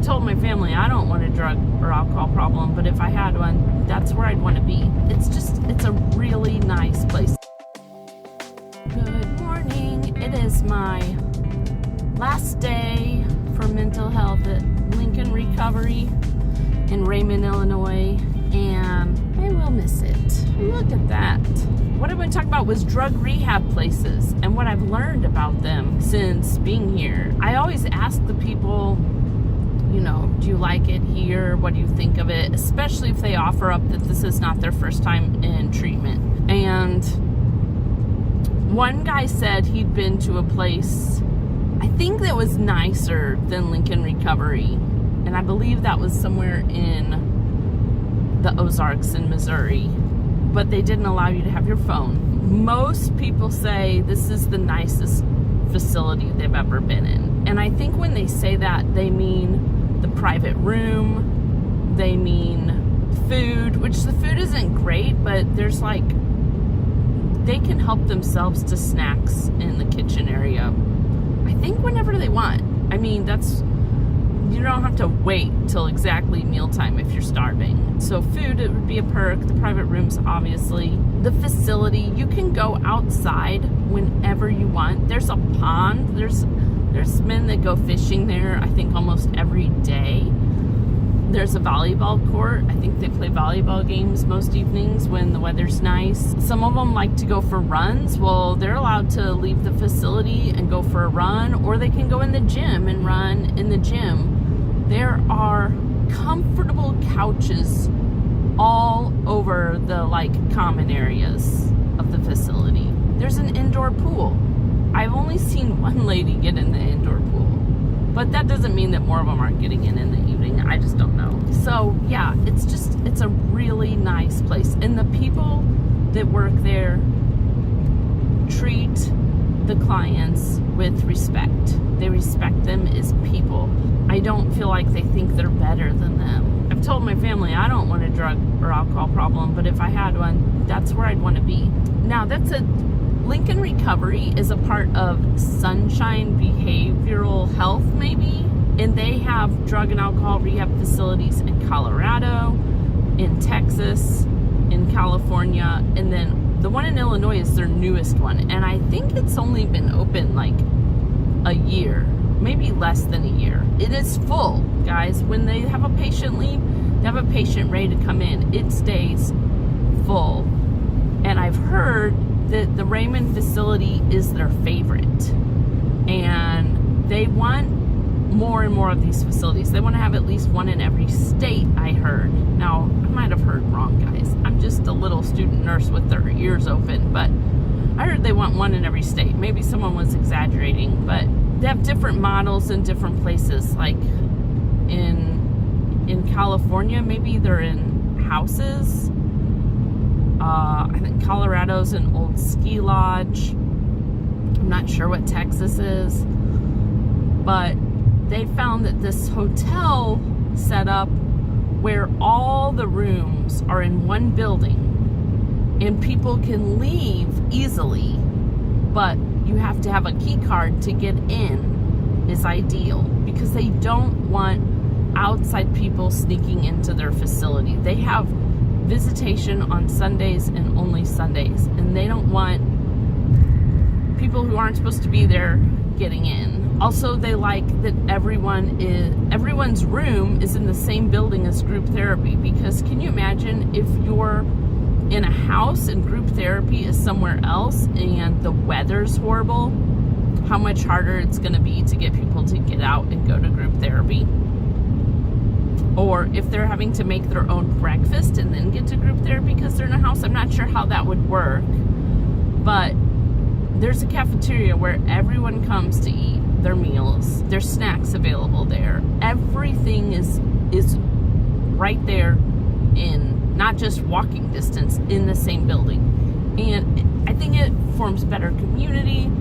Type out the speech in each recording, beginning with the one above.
told my family I don't want a drug or alcohol problem, but if I had one, that's where I'd want to be. It's a really nice place. Good morning. It is my last day for mental health at Lincoln Recovery in Raymond, Illinois, and I will miss it. Look at that. What I want to talk about was drug rehab places and what I've learned about them since being here. I always ask the people, do you like it here? What do you think of it? Especially if they offer up that this is not their first time in treatment. And one guy said he'd been to a place, I think that was nicer than Lincoln Recovery. And I believe that was somewhere in the Ozarks in Missouri. But they didn't allow you to have your phone. Most people say this is the nicest facility they've ever been in. And I think when they say that, they mean the private room, they mean food, which the food isn't great, but there's they can help themselves to snacks in the kitchen area. I think whenever they want. I mean, you don't have to wait till exactly mealtime if you're starving. So food, it would be a perk. The private rooms, obviously. The facility, you can go outside whenever you want. There's a pond. There's men that go fishing there, I think, almost every day. There's a volleyball court. I think they play volleyball games most evenings when the weather's nice. Some of them like to go for runs. Well, they're allowed to leave the facility and go for a run, or they can go in the gym and run in the gym. There are comfortable couches all over the common areas of the facility. There's an indoor pool. I've only seen one lady get in the indoor pool, but that doesn't mean that more of them aren't getting in the evening. I just don't know. So yeah, it's a really nice place. And the people that work there treat the clients with respect. They respect them as people. I don't feel like they think they're better than them. I've told my family I don't want a drug or alcohol problem, but if I had one, that's where I'd want to be. Now, Lincoln Recovery is a part of Sunshine Behavioral Health, maybe, and they have drug and alcohol rehab facilities in Colorado, in Texas, in California, and then the one in Illinois is their newest one, and I think it's only been open a year, maybe less than a year. It is full, guys. When they have a patient leave, they have a patient ready to come in. It stays full, and I've heard that the Raymond facility is their favorite, and they want more and more of these facilities. They want to have at least one in every state, I heard. Now, I might have heard wrong, guys. I'm just a little student nurse with their ears open, but I heard they want one in every state. Maybe someone was exaggerating, but they have different models in different places. Like in California, maybe they're in houses. I think Colorado's an old ski lodge. I'm not sure what Texas is, but they found that this hotel set up where all the rooms are in one building and people can leave easily, but you have to have a key card to get in is ideal because they don't want outside people sneaking into their facility. They have visitation on Sundays and only Sundays, and they don't want people who aren't supposed to be there getting in. Also, they like that everyone's room is in the same building as group therapy, because can you imagine if you're in a house and group therapy is somewhere else and the weather's horrible, how much harder it's going to be to get people to get out and go to group therapy. Or if they're having to make their own breakfast and then get to group therapy because they're in a house. I'm not sure how that would work. But there's a cafeteria where everyone comes to eat their meals. There's snacks available there. Everything is right there in not just walking distance in the same building. And I think it forms better community.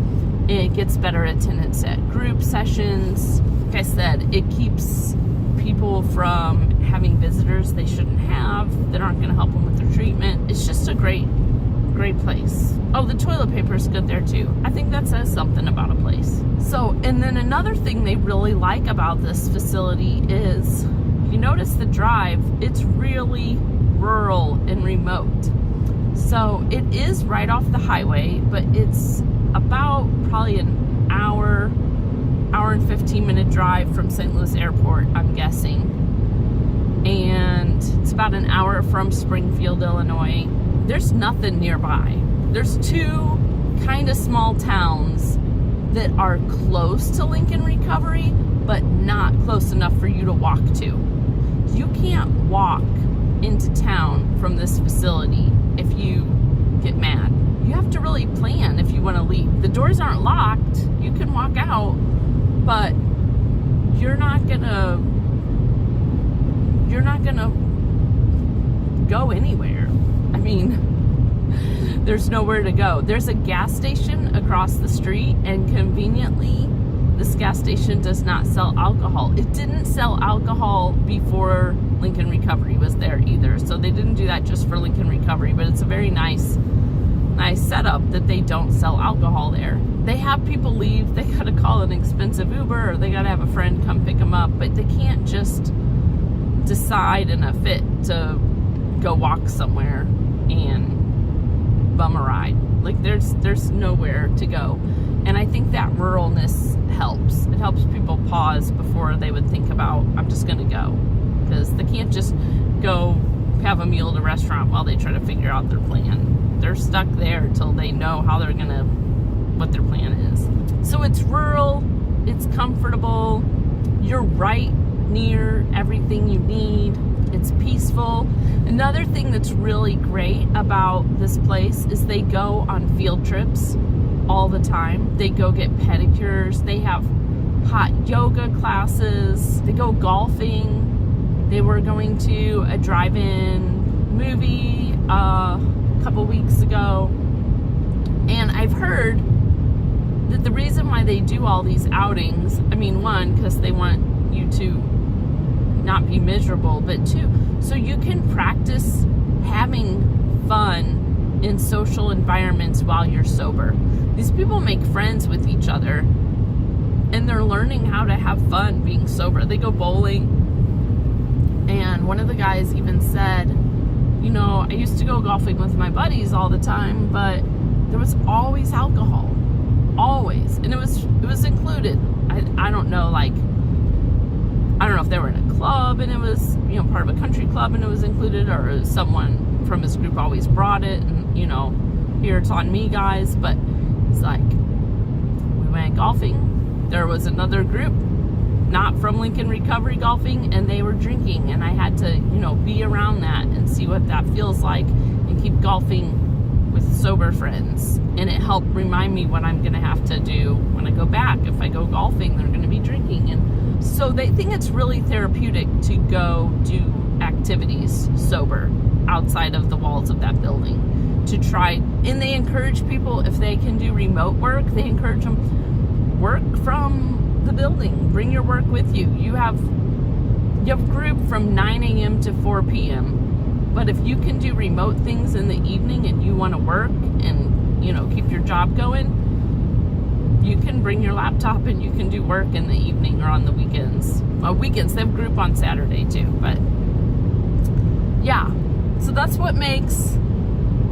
It gets better attendance at group sessions. Like I said, it keeps people from having visitors they shouldn't have that aren't going to help them with their treatment. It's just a great place. Oh, the toilet paper is good there too. I think that says something about a place. So, and then another thing they really like about this facility is notice the drive, it's really rural and remote. So it is right off the highway, but it's about probably an hour and 15-minute drive from St. Louis Airport, I'm guessing. And it's about an hour from Springfield, Illinois. There's nothing nearby. There's two kind of small towns that are close to Lincoln Recovery, but not close enough for you to walk to. You can't walk into town from this facility if you get mad. You have to really plan if you want to leave. The doors aren't locked. You can walk out, but you're not gonna go anywhere. I mean, there's nowhere to go. There's a gas station across the street, and conveniently, this gas station does not sell alcohol. It didn't sell alcohol before Lincoln Recovery was there either. So they didn't do that just for Lincoln Recovery, but it's a very nice setup that they don't sell alcohol there. They have people leave. They gotta call an expensive Uber, or they gotta have a friend come pick them up, but they can't just decide in a fit to go walk somewhere and bum a ride. Like there's nowhere to go. And I think that ruralness helps. It helps people pause before they would think about, I'm just gonna go. Because they can't just go have a meal at a restaurant while they try to figure out their plan. They're stuck there until they know what their plan is. So it's rural, it's comfortable, you're right near everything you need, it's peaceful. Another thing that's really great about this place is they go on field trips all the time. They go get pedicures, they have hot yoga classes, they go golfing. They were going to a drive-in movie a couple weeks ago, and I've heard that the reason why they do all these outings, I mean, one, because they want you to not be miserable, but two, so you can practice having fun in social environments while you're sober. These people make friends with each other, and they're learning how to have fun being sober. They go bowling, and one of the guys even said, you know, I used to go golfing with my buddies all the time, but there was always alcohol, always, and it was included. I don't know, like, I don't know if they were in a club and it was, you know, part of a country club and it was included, or someone from his group always brought it, and, you know, here it's on me, guys. But it's like, we went golfing, there was another group not from Lincoln Recovery golfing, and they were drinking, and I had to, you know, be around that and see what that feels like and keep golfing with sober friends. And it helped remind me what I'm gonna have to do when I go back. If I go golfing, they're gonna be drinking. And so they think it's really therapeutic to go do activities sober outside of the walls of that building, to try. And they encourage people, if they can do remote work, they encourage them, work from the building, bring your work with you. You have group from 9 a.m. to 4 p.m. But if you can do remote things in the evening and you want to work and, you know, keep your job going, you can bring your laptop and you can do work in the evening or on the weekends. Weekends, they have group on Saturday too. But yeah, so that's what makes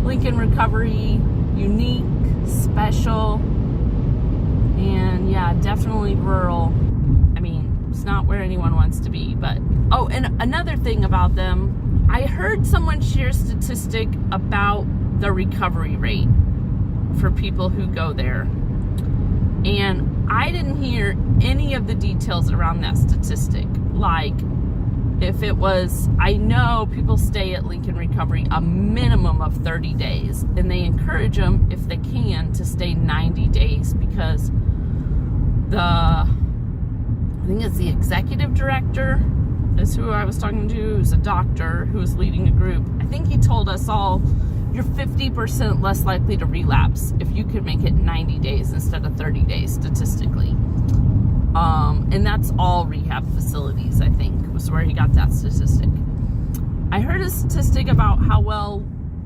Lincoln Recovery unique, special. And yeah, definitely rural. I mean, it's not where anyone wants to be, but... Oh, and another thing about them, I heard someone share a statistic about the recovery rate for people who go there. And I didn't hear any of the details around that statistic. Like, if it was... I know people stay at Lincoln Recovery a minimum of 30 days, and they encourage them, if they can, to stay 90 days, because I think it's the executive director is who I was talking to, who's a doctor who was leading a group. I think he told us all, you're 50% less likely to relapse if you could make it 90 days instead of 30 days statistically. And that's all rehab facilities, I think, was where he got that statistic. I heard a statistic about how well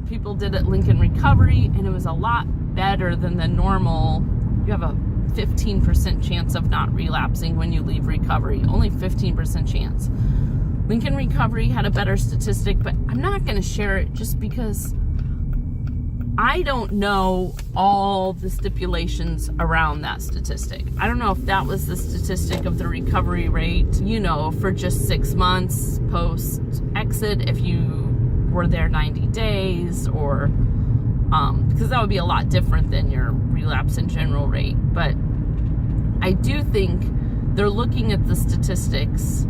people did at Lincoln Recovery, and it was a lot better than the normal. You have a 15% chance of not relapsing when you leave recovery. Only 15% chance. Lincoln Recovery had a better statistic, but I'm not going to share it just because I don't know all the stipulations around that statistic. I don't know if that was the statistic of the recovery rate, you know, for just 6 months post exit, if you were there 90 days, or because that would be a lot different than your relapse in general rate. But I do think they're looking at the statistics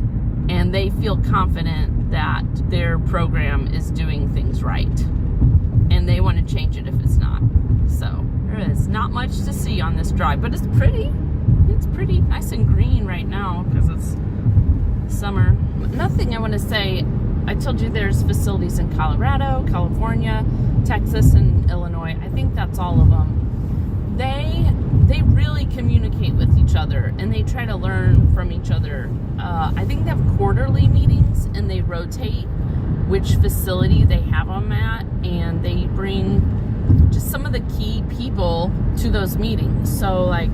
and they feel confident that their program is doing things right, and they want to change it if it's not. So there is not much to see on this drive, but it's pretty nice and green right now because it's summer. Another thing I want to say, I told you there's facilities in Colorado, California, Texas, and Illinois. I think that's all of them. They really communicate with each other and they try to learn from each other. I think they have quarterly meetings and they rotate which facility they have them at, and they bring just some of the key people to those meetings. So like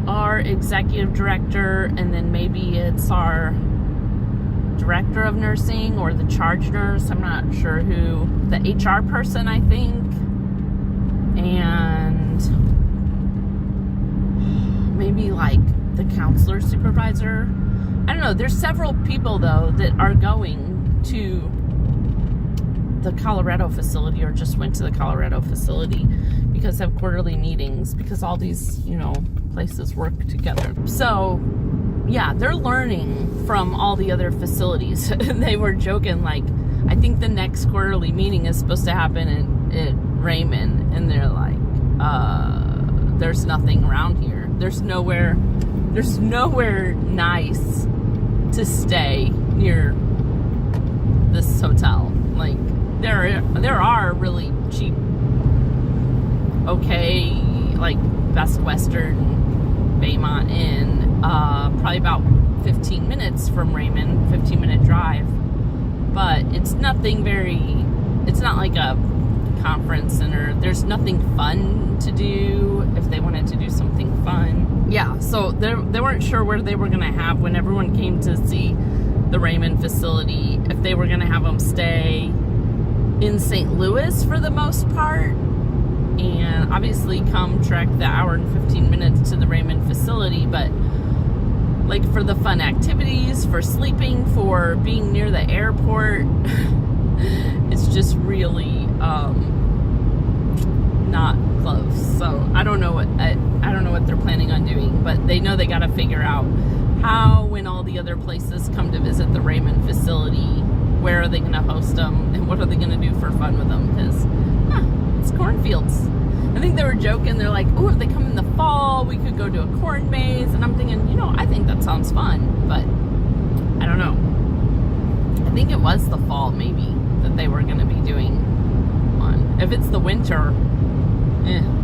our executive director, and then maybe it's our director of nursing or the charge nurse, I'm not sure who, the HR person I think, and maybe like the counselor supervisor. I don't know, there's several people though that are going to the Colorado facility or just went to the Colorado facility because they have quarterly meetings, because all these, you know, places work together. So yeah, they're learning from all the other facilities. They were joking, like, I think the next quarterly meeting is supposed to happen in Raymond, and they're like, there's nothing around here. There's nowhere nice to stay near this hotel. Like, there are really cheap, okay, like Best Western, Baymont Inn, probably about 15 minutes from Raymond, 15-minute drive. But it's nothing it's not like a conference center. There's nothing fun to do if they wanted to do something fun. Yeah, so they weren't sure where they were going to have, when everyone came to see the Raymond facility, if they were going to have them stay in St. Louis for the most part, and obviously come trek the hour and 15 minutes to the Raymond facility, but like for the fun activities, for sleeping, for being near the airport, it's just really not close. So I don't know what they're planning on doing, but they know they got to figure out how, when all the other places come to visit the Raymond facility, where are they going to host them, and what are they going to do for fun with them? Because it's cornfields. I think they were joking. They're like, oh, if they come in the fall, we could go to a corn maze. And I'm thinking, you know, I think that sounds fun, but I don't know. I think it was the fall, maybe, that they were going to be doing one. If it's the winter,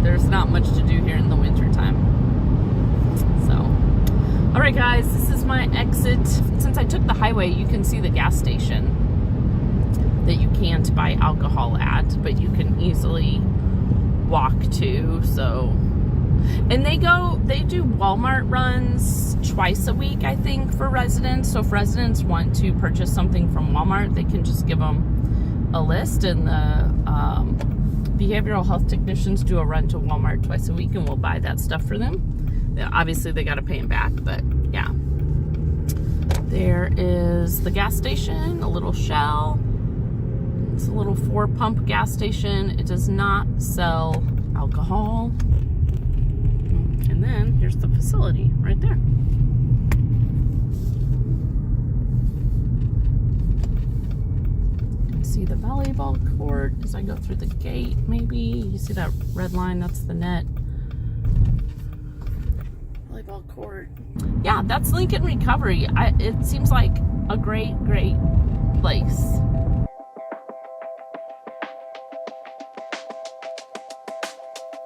there's not much to do here in the winter time. So, all right, guys, this is my exit. Since I took the highway, you can see the gas station that you can't buy alcohol at, but you can easily walk to. So, and they do Walmart runs twice a week, I think, for residents. So if residents want to purchase something from Walmart, they can just give them a list, and the behavioral health technicians do a run to Walmart twice a week, and we'll buy that stuff for them. Obviously they got to pay them back, but yeah. There is the gas station, a little Shell. It's a little 4-pump gas station. It does not sell alcohol. And then here's the facility right there. You can see the volleyball court as I go through the gate, maybe. You see that red line? That's the net. Volleyball court. Yeah, that's Lincoln Recovery. It seems like a great place.